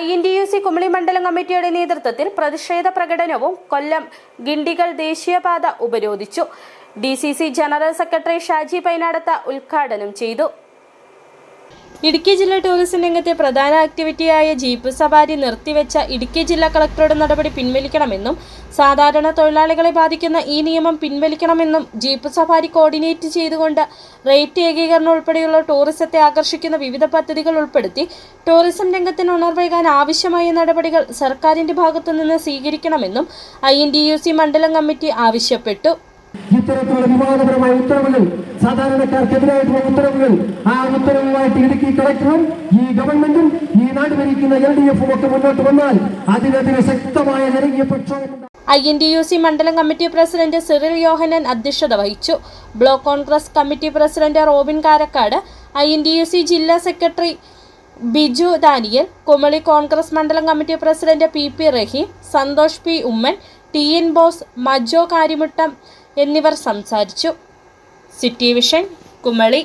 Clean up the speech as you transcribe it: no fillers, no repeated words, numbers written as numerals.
INTUC Kumily മണ്ഡലം കമ്മിറ്റിയുടെ നേതൃത്വത്തിൽ പ്രതിഷേധ പ്രകടനവും കൊല്ലം ഗിണ്ടികൾ ദേശീയപാത ഉപരോധിച്ചു. DCC general secretary Shaji Painadath ഉദ്ഘാടനം ചെയ്തു. ഇടുക്കി ജില്ലാ ടൂറിസം രംഗത്തെ പ്രധാന ആക്ടിവിറ്റിയായ ജീപ്പ് സവാരി നിർത്തിവെച്ച ഇടുക്കി ജില്ലാ കളക്ടറുടെ നടപടി പിൻവലിക്കണമെന്നും സാധാരണ തൊഴിലാളികളെ ബാധിക്കുന്ന ഈ നിയമം പിൻവലിക്കണമെന്നും ജീപ്പ് സവാരി കോർഡിനേറ്റ് ചെയ്തുകൊണ്ട് റേറ്റ് ഏകീകരണം ഉൾപ്പെടെയുള്ള ടൂറിസത്തെ ആകർഷിക്കുന്ന വിവിധ പദ്ധതികൾ ഉൾപ്പെടുത്തി ടൂറിസം രംഗത്തിന് ഉണർവേകാൻ ആവശ്യമായ നടപടികൾ സർക്കാരിന്റെ ഭാഗത്തുനിന്ന് സ്വീകരിക്കണമെന്നും INTUC മണ്ഡലം കമ്മിറ്റി ആവശ്യപ്പെട്ടു. ഇത്തരത്തിലുള്ള വിവാദപരമായ ഉത്തരവുകൾ, സാധാരണക്കാർക്കെതിരായിട്ടുള്ള ഉത്തരവുകൾ, ആ ഉത്തരവുമായിട്ട് ഇടുക്കി കളക്ടറും ഈ ഗവൺമെന്റും ഈ നാട് ഭരിക്കുന്ന LDF ഒക്കെ മുന്നോട്ട് വന്നാൽ അതിനെതിരെ ശക്തമായ ജനകീയ പ്രക്ഷോഭം. INTUC മണ്ഡലം കമ്മിറ്റി പ്രസിഡന്റ് സിറിൽ യോഹനൻ അധ്യക്ഷത വഹിച്ചു. Block Congress committee president Robin Karakkad, INTUC ജില്ലാ സെക്രട്ടറി ബിജു ദാനിയൽ, കുമളി കോൺഗ്രസ് മണ്ഡലം committee president PP Rahim, Santhosh P Oommen, TN Bose, Majo Karimuttam എന്നിവർ സംസാരിച്ചു. City vision Kumily.